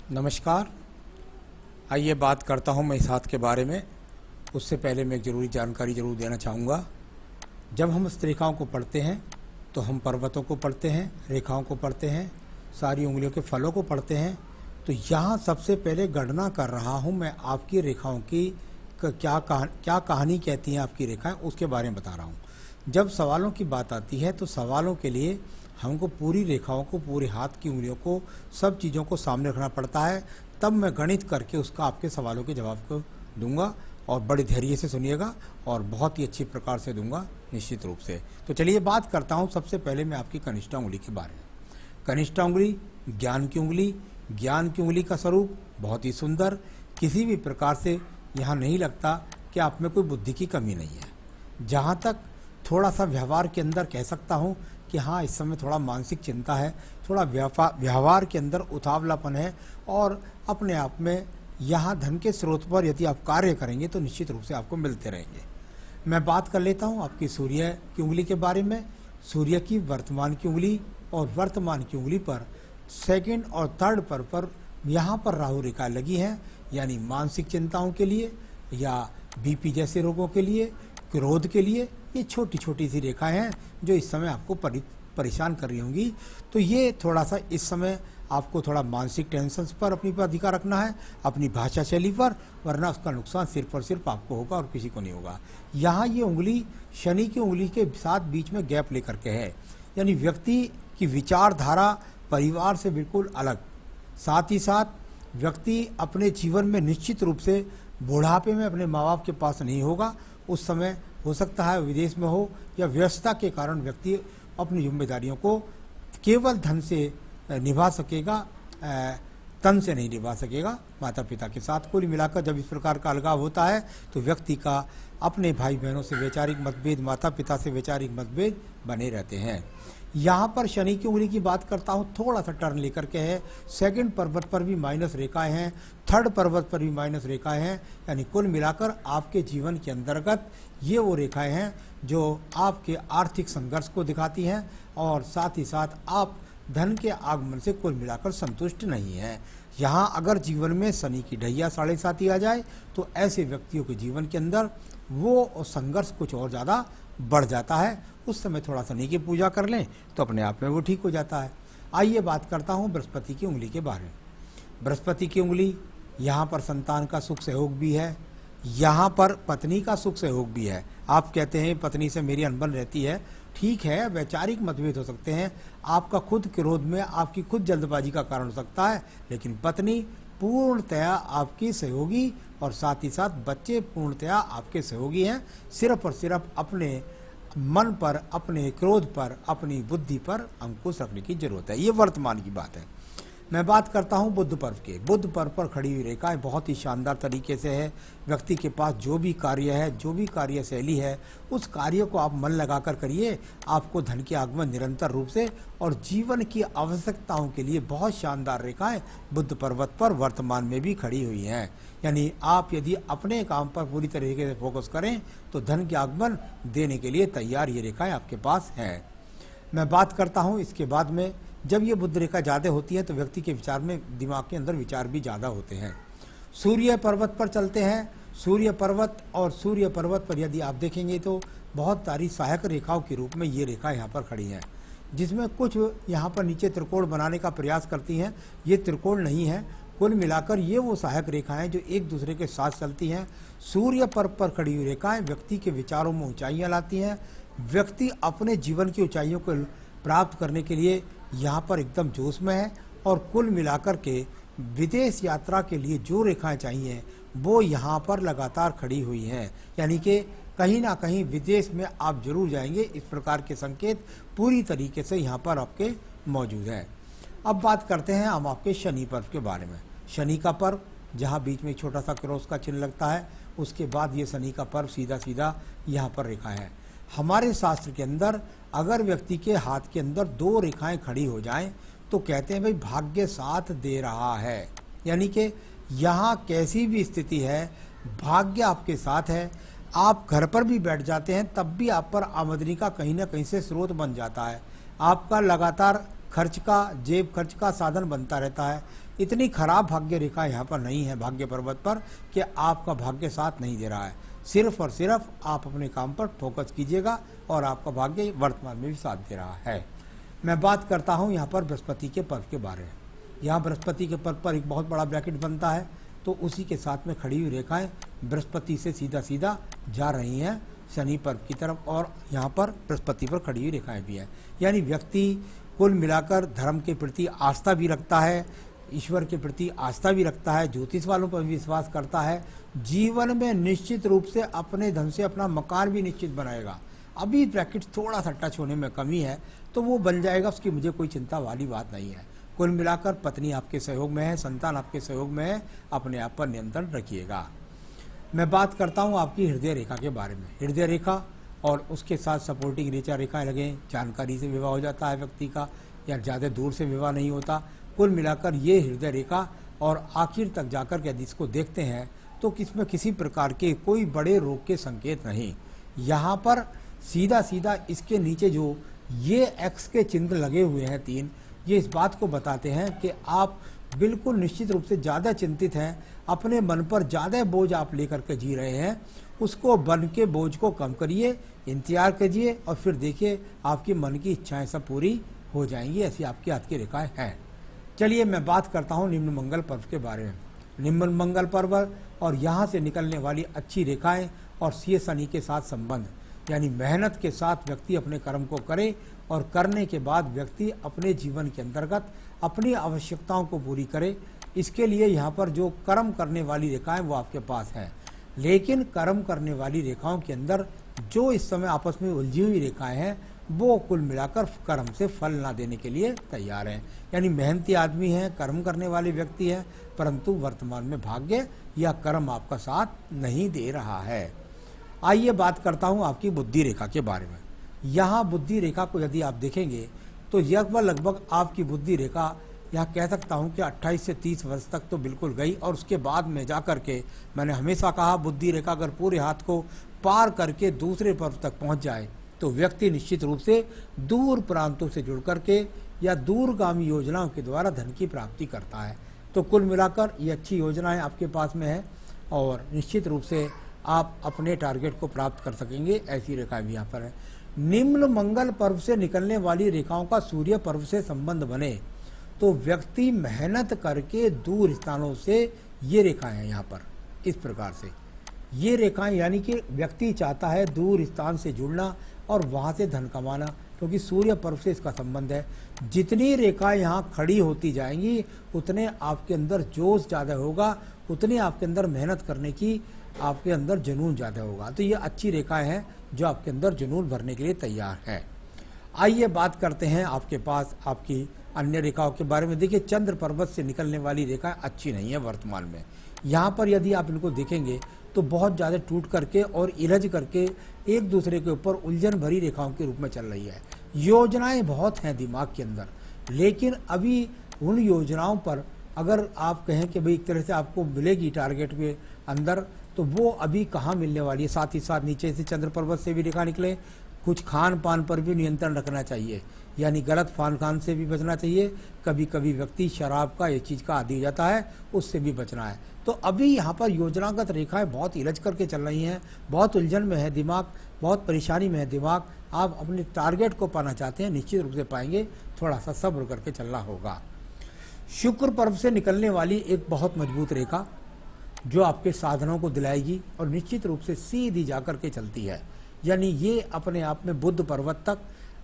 नमस्कार। आइए बात करता हूँ मैं इस हाथ के बारे में। उससे पहले मैं एक ज़रूरी जानकारी ज़रूर देना चाहूँगा। जब हम इस रेखाओं को पढ़ते हैं तो हम पर्वतों को पढ़ते हैं, रेखाओं को पढ़ते हैं, सारी उंगलियों के फलों को पढ़ते हैं। तो यहाँ सबसे पहले गणना कर रहा हूँ मैं आपकी रेखाओं की क्या कहानी कहती हैं आपकी रेखाएं, उसके बारे में बता रहा हूँ। जब सवालों की बात आती है तो सवालों के लिए हमको पूरी रेखाओं को, पूरे हाथ की उंगलियों को, सब चीज़ों को सामने रखना पड़ता है। तब मैं गणित करके उसका आपके सवालों के जवाब को दूंगा और बड़े धैर्य से सुनिएगा और बहुत ही अच्छी प्रकार से दूंगा निश्चित रूप से। तो चलिए बात करता हूँ सबसे पहले मैं आपकी कनिष्ठा उंगली के बारे में। कनिष्ठा उंगली ज्ञान की उंगली। ज्ञान की उंगली का स्वरूप बहुत ही सुंदर, किसी भी प्रकार से यहाँ नहीं लगता कि आप में कोई बुद्धि की कमी नहीं है। जहाँ तक थोड़ा सा व्यवहार के अंदर कह सकता हूँ कि हाँ, इस समय थोड़ा मानसिक चिंता है, थोड़ा व्यवहार के अंदर उतावलापन है और अपने आप में यहाँ धन के स्रोत पर यदि आप कार्य करेंगे तो निश्चित रूप से आपको मिलते रहेंगे। मैं बात कर लेता हूँ आपकी सूर्य की उंगली के बारे में। सूर्य की वर्तमान की उंगली और वर्तमान की उंगली पर सेकंड और थर्ड पर यहाँ पर राहु रेखा लगी हैं, यानी मानसिक चिंताओं के लिए या बीपी जैसे रोगों के लिए, क्रोध के लिए। ये छोटी छोटी सी रेखाएं हैं जो इस समय आपको परेशान कर रही होंगी। तो ये थोड़ा सा इस समय आपको थोड़ा मानसिक टेंशन पर अपनी पर अधिकार रखना है, अपनी भाषा शैली पर, वरना उसका नुकसान सिर्फ और सिर्फ आपको होगा और किसी को नहीं होगा। यहाँ ये उंगली शनि की उंगली के साथ बीच में गैप लेकर के है, यानी व्यक्ति की विचारधारा परिवार से बिल्कुल अलग। साथ ही साथ व्यक्ति अपने जीवन में निश्चित रूप से बुढ़ापे में अपने माँ बाप के पास नहीं होगा। उस समय हो सकता है विदेश में हो या व्यस्तता के कारण व्यक्ति अपनी जिम्मेदारियों को केवल धन से निभा सकेगा, तन से नहीं निभा सकेगा। माता पिता के साथ कुल मिलाकर जब इस प्रकार का अलगाव होता है तो व्यक्ति का अपने भाई बहनों से वैचारिक मतभेद, माता पिता से वैचारिक मतभेद बने रहते हैं। यहाँ पर शनि की उंगली की बात करता हूँ, थोड़ा सा टर्न लेकर के है। सेकंड पर्वत पर भी माइनस रेखाएं हैं, थर्ड पर्वत पर भी माइनस रेखाएं हैं, यानी कुल मिलाकर आपके जीवन के अंतर्गत ये वो रेखाएं हैं जो आपके आर्थिक संघर्ष को दिखाती हैं और साथ ही साथ आप धन के आगमन से कुल मिलाकर संतुष्ट नहीं हैं। यहाँ अगर जीवन में शनि की ढैया 7.5 आ जाए तो ऐसे व्यक्तियों के जीवन के अंदर वो संघर्ष कुछ और ज़्यादा बढ़ जाता है। उस समय थोड़ा शनि की पूजा कर लें तो अपने आप में वो ठीक हो जाता है। आइए बात करता हूँ बृहस्पति की उंगली के बारे में। बृहस्पति की उंगली, यहाँ पर संतान का सुख सहयोग भी है, यहाँ पर पत्नी का सुख सहयोग भी है। आप कहते हैं पत्नी से मेरी अनबन रहती है, ठीक है, वैचारिक मतभेद हो सकते हैं, आपका खुद क्रोध में आपकी खुद जल्दबाजी का कारण हो सकता है, लेकिन पत्नी पूर्णतया आपकी सहयोगी और साथ ही साथ बच्चे पूर्णतया आपके सहयोगी हैं। सिर्फ और सिर्फ अपने मन पर, अपने क्रोध पर, अपनी बुद्धि पर अंकुश रखने की जरूरत है। ये वर्तमान की बात है। मैं बात करता हूँ बुध पर्व के। बुध पर्व पर खड़ी हुई रेखाएं बहुत ही शानदार तरीके से है। व्यक्ति के पास जो भी कार्य है, जो भी कार्य शैली है, उस कार्य को आप मन लगाकर करिए। आपको धन के आगमन निरंतर रूप से और जीवन की आवश्यकताओं के लिए बहुत शानदार रेखाएं बुध पर्वत पर वर्तमान में भी खड़ी हुई हैं। यानी आप यदि अपने काम पर पूरी तरीके से फोकस करें तो धन के आगमन देने के लिए तैयार ये रेखाएं आपके पास हैं। मैं बात करता हूँ इसके बाद में, जब ये बुध रेखा ज़्यादा होती है तो व्यक्ति के विचार में, दिमाग के अंदर विचार भी ज़्यादा होते हैं। सूर्य पर्वत पर चलते हैं। सूर्य पर्वत और सूर्य पर्वत पर यदि आप देखेंगे तो बहुत सारी सहायक रेखाओं के रूप में ये रेखा यहाँ पर खड़ी हैं, जिसमें कुछ यहाँ पर नीचे त्रिकोण बनाने का प्रयास करती हैं। ये त्रिकोण नहीं है, कुल मिलाकर ये वो सहायक रेखाएं जो एक दूसरे के साथ चलती हैं। सूर्य पर्व पर खड़ी हुई रेखाएं व्यक्ति के विचारों में ऊंचाइयाँ लाती हैं। व्यक्ति अपने जीवन की ऊंचाइयों को प्राप्त करने के लिए यहाँ पर एकदम जोश में है और कुल मिलाकर के विदेश यात्रा के लिए जो रेखाएं चाहिए वो यहाँ पर लगातार खड़ी हुई हैं, यानी कि कहीं ना कहीं विदेश में आप जरूर जाएंगे। इस प्रकार के संकेत पूरी तरीके से यहाँ पर आपके मौजूद हैं। अब बात करते हैं हम आपके शनि पर्व के बारे में। शनि का पर्व जहाँ बीच में छोटा सा क्रॉस का चिन्ह लगता है, उसके बाद ये शनि का पर्व सीधा सीधा यहाँ पर रेखा है। हमारे शास्त्र के अंदर अगर व्यक्ति के हाथ के अंदर 2 रेखाएं खड़ी हो जाएं तो कहते हैं भाई भाग्य साथ दे रहा है, यानी कि यहाँ कैसी भी स्थिति है भाग्य आपके साथ है। आप घर पर भी बैठ जाते हैं तब भी आप पर आमदनी का कहीं ना कहीं से स्रोत बन जाता है। आपका लगातार खर्च का, जेब खर्च का साधन बनता रहता है। इतनी खराब भाग्य रेखा यहाँ पर नहीं है भाग्य पर्वत पर कि आपका भाग्य साथ नहीं दे रहा है। सिर्फ और सिर्फ आप अपने काम पर फोकस कीजिएगा और आपका भाग्य वर्तमान में भी साथ दे रहा है। मैं बात करता हूँ यहाँ पर बृहस्पति के पर्व के बारे में। यहाँ बृहस्पति के पर्व पर एक बहुत बड़ा ब्रैकेट बनता है, तो उसी के साथ में खड़ी हुई रेखाएं बृहस्पति से सीधा सीधा जा रही हैं शनि पर्व की तरफ, और यहाँ पर बृहस्पति पर खड़ी हुई रेखाएं भी हैं। यानी व्यक्ति कुल मिलाकर धर्म के प्रति आस्था भी रखता है, ईश्वर के प्रति आस्था भी रखता है, ज्योतिष वालों पर विश्वास करता है, जीवन में निश्चित रूप से अपने धन से अपना मकान भी निश्चित बनाएगा। अभी ब्रैकेट थोड़ा सा टच होने में कमी है, तो वो बन जाएगा, उसकी मुझे कोई चिंता वाली बात नहीं है। कुल मिलाकर पत्नी आपके सहयोग में है, संतान आपके सहयोग में है, अपने आप पर नियंत्रण रखिएगा। मैं बात करता हूँ आपकी हृदय रेखा के बारे में। हृदय रेखा और उसके साथ सपोर्टिंग ऋचा रेखाएं लगें, जानकारी से विवाह हो जाता है व्यक्ति का, या ज़्यादा दूर से विवाह नहीं होता। कुल मिलाकर ये हृदय रेखा और आखिर तक जाकर के यदि इसको देखते हैं तो इसमें किसी प्रकार के कोई बड़े रोग के संकेत नहीं। यहाँ पर सीधा सीधा इसके नीचे जो ये एक्स के चिन्ह लगे हुए हैं 3, ये इस बात को बताते हैं कि आप बिल्कुल निश्चित रूप से ज़्यादा चिंतित हैं, अपने मन पर ज़्यादा बोझ आप लेकर के जी रहे हैं। उसको बन के बोझ को कम करिए, इंतजार कीजिए और फिर देखिए आपकी मन की इच्छाएं सब पूरी हो जाएंगी। ऐसी आपकी हाथ की रेखाएं हैं। चलिए मैं बात करता हूँ निम्न मंगल पर्व के बारे में। निम्न मंगल पर्व और यहाँ से निकलने वाली अच्छी रेखाएं और सी शनि के साथ संबंध, यानी मेहनत के साथ व्यक्ति अपने कर्म को करे और करने के बाद व्यक्ति अपने जीवन के अंतर्गत अपनी आवश्यकताओं को पूरी करे। इसके लिए यहाँ पर जो कर्म करने वाली रेखाएं वो आपके पास हैं, लेकिन कर्म करने वाली रेखाओं के अंदर जो इस समय आपस में उलझी हुई रेखाएं हैं वो कुल मिलाकर कर्म से फल ना देने के लिए तैयार हैं। यानी मेहनती आदमी हैं, कर्म करने वाले व्यक्ति हैं, परंतु वर्तमान में भाग्य या कर्म आपका साथ नहीं दे रहा है। आइए बात करता हूँ आपकी बुद्धि रेखा के बारे में। यहाँ बुद्धि रेखा को यदि आप देखेंगे तो लगभग आपकी बुद्धि रेखा यहाँ कह सकता हूँ कि 28 से 30 वर्ष तक तो बिल्कुल गई, और उसके बाद में जा कर के मैंने हमेशा कहा बुद्धि रेखा अगर पूरे हाथ को पार करके दूसरे पर्व तक पहुँच जाए तो व्यक्ति निश्चित रूप से दूर प्रांतों से जुड़ करके या दूरगामी योजनाओं के द्वारा धन की प्राप्ति करता है। तो कुल मिलाकर ये अच्छी योजनाएं आपके पास में है और निश्चित रूप से आप अपने टारगेट को प्राप्त कर सकेंगे। ऐसी रेखाएं भी यहाँ पर है। निम्न मंगल पर्व से निकलने वाली रेखाओं का सूर्य पर्व से संबंध बने तो व्यक्ति मेहनत करके दूर स्थानों से, ये रेखाएं हैं यहाँ पर इस प्रकार से, ये रेखाएं यानी कि व्यक्ति चाहता है दूर स्थान से जुड़ना और वहाँ से धन कमाना, क्योंकि सूर्य पर्व से इसका संबंध है। जितनी रेखाएं यहाँ खड़ी होती जाएंगी उतने आपके अंदर जोश ज़्यादा होगा, उतने आपके अंदर मेहनत करने की आपके अंदर जुनून ज़्यादा होगा। तो ये अच्छी रेखाएं हैं जो आपके अंदर जुनून भरने के लिए तैयार है। आइए बात करते हैं आपके पास आपकी अन्य रेखाओं के बारे में। देखिए चंद्र पर्वत से निकलने वाली रेखाएं अच्छी नहीं है वर्तमान में। यहाँ पर यदि आप इनको देखेंगे तो बहुत ज़्यादा टूट करके और इलझ करके एक दूसरे के ऊपर उलझन भरी रेखाओं के रूप में चल रही है। योजनाएं बहुत हैं दिमाग के अंदर, लेकिन अभी उन योजनाओं पर अगर आप कहें कि भाई एक तरह से आपको मिलेगी टारगेट के अंदर, तो वो अभी कहाँ मिलने वाली है। साथ ही साथ नीचे से चंद्र पर्वत से भी रेखा निकले, कुछ खान पान पर भी नियंत्रण रखना चाहिए, यानी गलत खान से भी बचना चाहिए। कभी कभी व्यक्ति शराब का ये चीज़ का आदी हो जाता है, उससे भी बचना है। तो अभी यहाँ पर योजनागत रेखाएं बहुत इलझ करके चल रही हैं, बहुत उलझन में है दिमाग, बहुत परेशानी में है दिमाग। आप अपने टारगेट को पाना चाहते हैं, निश्चित रूप से पाएंगे, थोड़ा सा सब्र करके चलना होगा। शुक्र पर्व से निकलने वाली एक बहुत मजबूत रेखा जो आपके साधनों को दिलाएगी और निश्चित रूप से सीधी जाकर के चलती है, यानी ये अपने आप में बुध पर्वत तक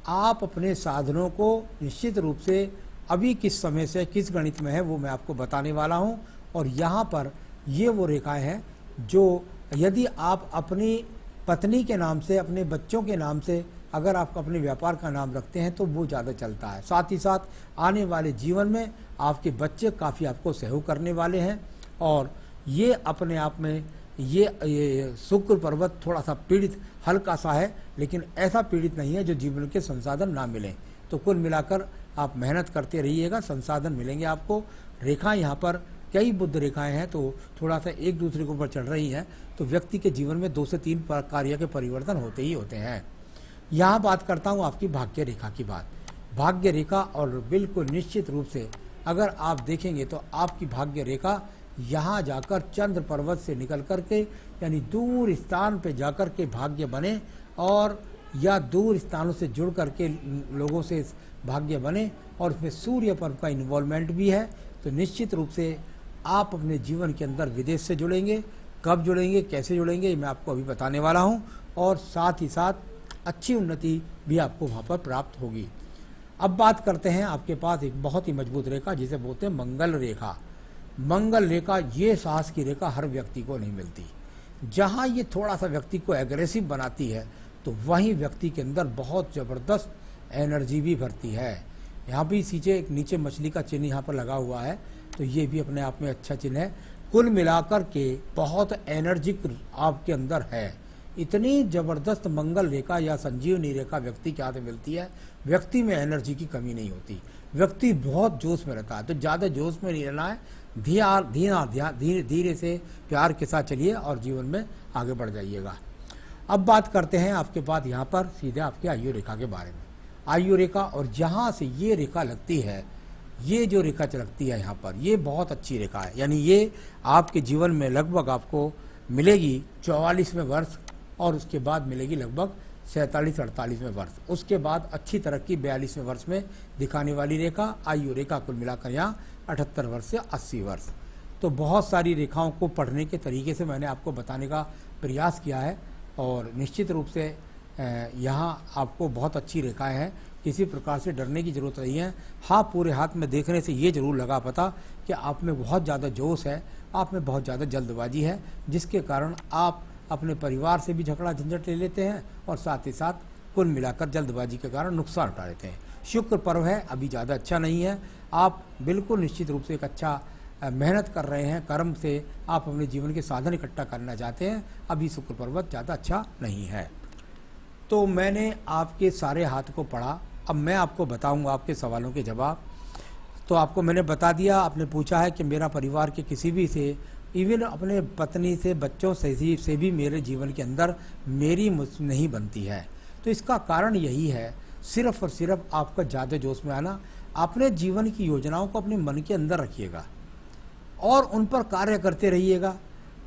आप अपने साधनों को निश्चित रूप से अभी किस समय से किस गणित में है वो मैं आपको बताने वाला हूँ। और यहाँ पर ये वो रेखाएं हैं जो यदि आप अपनी पत्नी के नाम से, अपने बच्चों के नाम से अगर आप अपने व्यापार का नाम रखते हैं तो वो ज़्यादा चलता है। साथ ही साथ आने वाले जीवन में आपके बच्चे काफ़ी आपको सहयोग करने वाले हैं। और ये अपने आप में ये शुक्र पर्वत थोड़ा सा पीड़ित हल्का सा है, लेकिन ऐसा पीड़ित नहीं है जो जीवन के संसाधन ना मिलें। तो कुल मिलाकर आप मेहनत करते रहिएगा, संसाधन मिलेंगे आपको। रेखाएं यहाँ पर कई बुद्ध रेखाएं हैं तो थोड़ा सा एक दूसरे के ऊपर चढ़ रही हैं, तो व्यक्ति के जीवन में 2 से 3 कार्य के परिवर्तन होते ही होते हैं। यहाँ बात करता हूँ आपकी भाग्य रेखा की बात। भाग्य रेखा और बिल्कुल निश्चित रूप से अगर आप देखेंगे तो आपकी भाग्य रेखा यहाँ जाकर चंद्र पर्वत से निकल कर के यानी दूर स्थान पे जाकर के भाग्य बने, और या दूर स्थानों से जुड़ करके लोगों से भाग्य बने, और उसमें सूर्य पर्व का इन्वॉल्वमेंट भी है। तो निश्चित रूप से आप अपने जीवन के अंदर विदेश से जुड़ेंगे। कब जुड़ेंगे, कैसे जुड़ेंगे, ये मैं आपको अभी बताने वाला हूँ, और साथ ही साथ अच्छी उन्नति भी आपको वहाँ पर प्राप्त होगी। अब बात करते हैं, आपके पास एक बहुत ही मजबूत रेखा जिसे बोलते हैं मंगल रेखा। मंगल रेखा ये साहस की रेखा हर व्यक्ति को नहीं मिलती। जहाँ ये थोड़ा सा व्यक्ति को एग्रेसिव बनाती है तो वहीं व्यक्ति के अंदर बहुत ज़बरदस्त एनर्जी भी भरती है। यहाँ भी नीचे मछली का चिन्ह यहाँ पर लगा हुआ है, तो ये भी अपने आप में अच्छा चिन्ह है। कुल मिलाकर के बहुत एनर्जिक आपके अंदर है। इतनी ज़बरदस्त मंगल रेखा या संजीवनी रेखा व्यक्ति के हाथ में मिलती है, व्यक्ति में एनर्जी की कमी नहीं होती, व्यक्ति बहुत जोश में रहता है। तो ज़्यादा जोश में नहीं रहना है, धीरे से प्यार के साथ चलिए और जीवन में आगे बढ़ जाइएगा। अब बात करते हैं आपके पास यहाँ पर सीधे आपके आयु रेखा के बारे में। आयु रेखा, और जहाँ से ये रेखा लगती है, ये जो रेखा लगती है यहाँ पर, ये बहुत अच्छी रेखा है। यानी ये आपके जीवन में लगभग आपको मिलेगी 44वें वर्ष, और उसके बाद मिलेगी लगभग 47-48वें वर्ष। उसके बाद अच्छी तरक्की 42वें वर्ष में दिखाने वाली रेखा आयु रेखा कुल मिलाकर यहाँ 78 वर्ष से 80 वर्ष। तो बहुत सारी रेखाओं को पढ़ने के तरीके से मैंने आपको बताने का प्रयास किया है, और निश्चित रूप से यहाँ आपको बहुत अच्छी रेखाएं हैं, किसी प्रकार से डरने की ज़रूरत नहीं है। हाँ, पूरे हाथ में देखने से ये ज़रूर लगा पता कि आप में बहुत ज़्यादा जोश है, आप में बहुत ज़्यादा जल्दबाजी है, जिसके कारण आप अपने परिवार से भी झगड़ा झंझट ले लेते हैं, और साथ ही साथ कुल मिलाकर जल्दबाजी के कारण नुकसान उठा लेते हैं। शुक्र पर्व है, अभी ज़्यादा अच्छा नहीं है। आप बिल्कुल निश्चित रूप से एक अच्छा मेहनत कर रहे हैं, कर्म से आप अपने जीवन के साधन इकट्ठा करना चाहते हैं, अभी शुक्र पर्वत ज़्यादा अच्छा नहीं है। तो मैंने आपके सारे हाथ को पढ़ा, अब मैं आपको बताऊंगा आपके सवालों के जवाब। तो आपको मैंने बता दिया, आपने पूछा है कि मेरा परिवार के किसी भी से, इवन अपने पत्नी से, बच्चों से भी मेरे जीवन के अंदर मेरी नहीं बनती है। तो इसका कारण यही है, सिर्फ और सिर्फ आपका ज़्यादा जोश में आना। अपने जीवन की योजनाओं को अपने मन के अंदर रखिएगा और उन पर कार्य करते रहिएगा,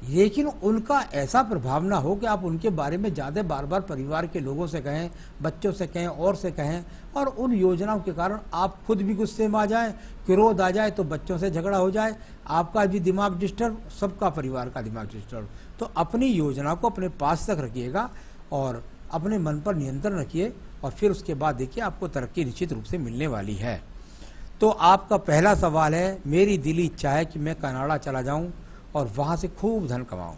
लेकिन उनका ऐसा प्रभाव ना हो कि आप उनके बारे में ज़्यादा बार बार परिवार के लोगों से कहें, बच्चों से कहें, और से कहें, और उन योजनाओं के कारण आप खुद भी गुस्से में आ जाएं, क्रोध आ जाए, तो बच्चों से झगड़ा हो जाए, आपका भी दिमाग डिस्टर्ब, सबका परिवार का दिमाग डिस्टर्ब। तो अपनी योजना को अपने पास तक रखिएगा और अपने मन पर नियंत्रण रखिए, और फिर उसके बाद देखिए आपको तरक्की निश्चित रूप से मिलने वाली है। तो आपका पहला सवाल है, मेरी दिली इच्छा है कि मैं कनाडा चला जाऊं और वहां से खूब धन कमाऊं।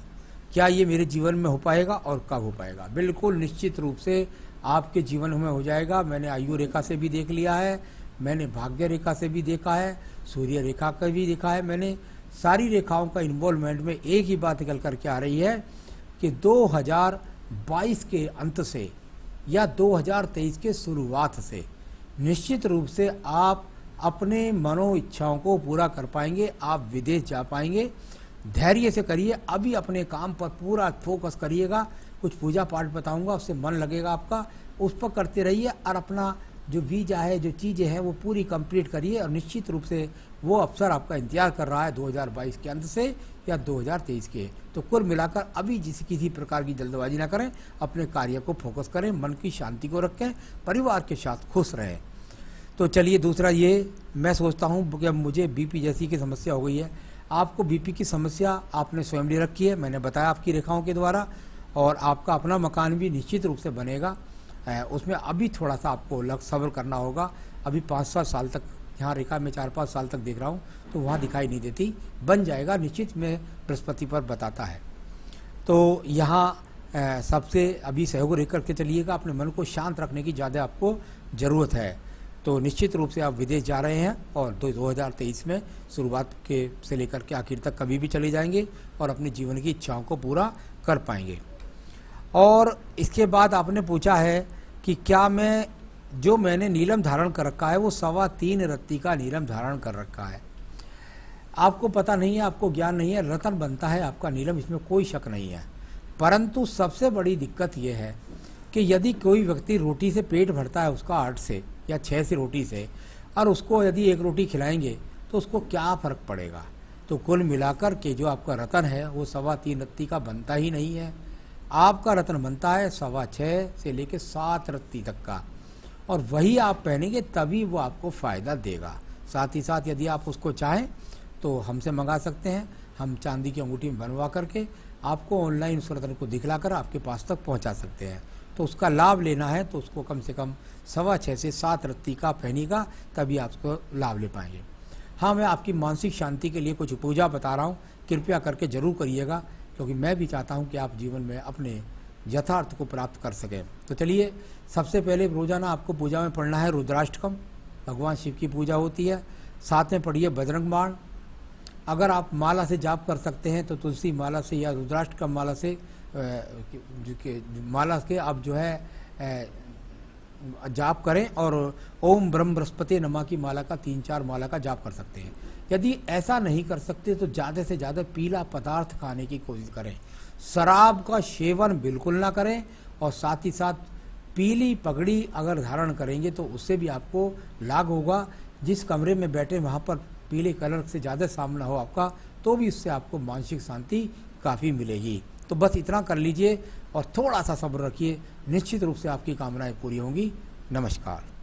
क्या ये मेरे जीवन में हो पाएगा और कब हो पाएगा? बिल्कुल निश्चित रूप से आपके जीवन में हो जाएगा। मैंने आयु रेखा से भी देख लिया है, मैंने भाग्य रेखा से भी देखा है, सूर्य रेखा का भी देखा है। मैंने सारी रेखाओं का इन्वॉल्वमेंट में एक ही बात निकल करके आ रही है कि 2022 के अंत से या 2023 के शुरुआत से निश्चित रूप से आप अपने मनो इच्छाओं को पूरा कर पाएंगे, आप विदेश जा पाएंगे। धैर्य से करिए, अभी अपने काम पर पूरा फोकस करिएगा। कुछ पूजा पाठ बताऊंगा, उससे मन लगेगा आपका, उस पर करते रहिए, और अपना जो वीजा है, जो चीज़ें हैं, वो पूरी कंप्लीट करिए, और निश्चित रूप से वो अवसर आपका इंतजार कर रहा है 2022 के अंत से या 2023 के। तो कुल मिलाकर अभी किसी प्रकार की जल्दबाजी ना करें, अपने कार्य को फोकस करें, मन की शांति को रखें, परिवार के साथ खुश रहें। तो चलिए, दूसरा ये मैं सोचता हूँ कि अब मुझे बीपी जैसी की समस्या हो गई है। आपको बीपी की समस्या आपने स्वयं ले रखी है, मैंने बताया आपकी रेखाओं के द्वारा, और आपका अपना मकान भी निश्चित रूप से बनेगा। उसमें अभी थोड़ा सा आपको सब्र करना होगा। अभी 5-7 साल तक, यहाँ रेखा में 4-5 साल तक देख रहा हूँ, तो वहाँ दिखाई नहीं देती, बन जाएगा निश्चित, में बृहस्पति पर बताता है। तो यहाँ सबसे अभी सहयोग रह करके चलिएगा, अपने मन को शांत रखने की ज़्यादा आपको ज़रूरत है। तो निश्चित रूप से आप विदेश जा रहे हैं, और 2023 में शुरुआत के से लेकर के आखिर तक कभी भी चले जाएंगे और अपने जीवन की इच्छाओं को पूरा कर पाएंगे। और इसके बाद आपने पूछा है कि क्या मैंने नीलम धारण कर रखा है, वो 3.25 रत्ती का नीलम धारण कर रखा है। आपको पता नहीं है, आपको ज्ञान नहीं है, रतन बनता है आपका नीलम, इसमें कोई शक नहीं है। परंतु सबसे बड़ी दिक्कत यह है कि यदि कोई व्यक्ति रोटी से पेट भरता है उसका 8 से या 6 से रोटी से, और उसको यदि 1 रोटी खिलाएंगे तो उसको क्या फ़र्क पड़ेगा। तो कुल मिलाकर के जो आपका रत्न है वो 3.25 रत्ती का बनता ही नहीं है। आपका रत्न बनता है 6.25 से लेकर 7 रत्ती तक का, और वही आप पहनेंगे तभी वो आपको फ़ायदा देगा। साथ ही साथ यदि आप उसको चाहें तो हमसे मंगा सकते हैं, हम चांदी की अंगूठी में बनवा करके आपको ऑनलाइन उस रत्न को दिखलाकर आपके पास तक पहुंचा सकते हैं। तो उसका लाभ लेना है तो उसको कम से कम 6.25 से 7 रत्ती का पहनेगा, तभी आप उसको लाभ ले पाएंगे। हाँ, मैं आपकी मानसिक शांति के लिए कुछ पूजा बता रहा हूँ, कृपया करके ज़रूर करिएगा, क्योंकि मैं भी चाहता हूँ कि आप जीवन में अपने यथार्थ को प्राप्त कर सकें। तो चलिए, सबसे पहले रोज़ाना आपको पूजा में पढ़ना है रुद्राष्टकम, भगवान शिव की पूजा होती है। साथ में पढ़िए बजरंग बाण। अगर आप माला से जाप कर सकते हैं तो तुलसी माला से या रुद्राष्टकम माला से माला के आप जो है जाप करें, और ओम ब्रह्म बृहस्पति नमः की माला का 3-4 माला का जाप कर सकते हैं। यदि ऐसा नहीं कर सकते तो ज़्यादा से ज़्यादा पीला पदार्थ खाने की कोशिश करें, शराब का सेवन बिल्कुल ना करें, और साथ ही साथ पीली पगड़ी अगर धारण करेंगे तो उससे भी आपको लाभ होगा। जिस कमरे में बैठे वहाँ पर पीले कलर से ज़्यादा सामना हो आपका, तो भी इससे आपको मानसिक शांति काफ़ी मिलेगी। तो बस इतना कर लीजिए और थोड़ा सा सब्र रखिए, निश्चित रूप से आपकी कामनाएं पूरी होंगी। नमस्कार।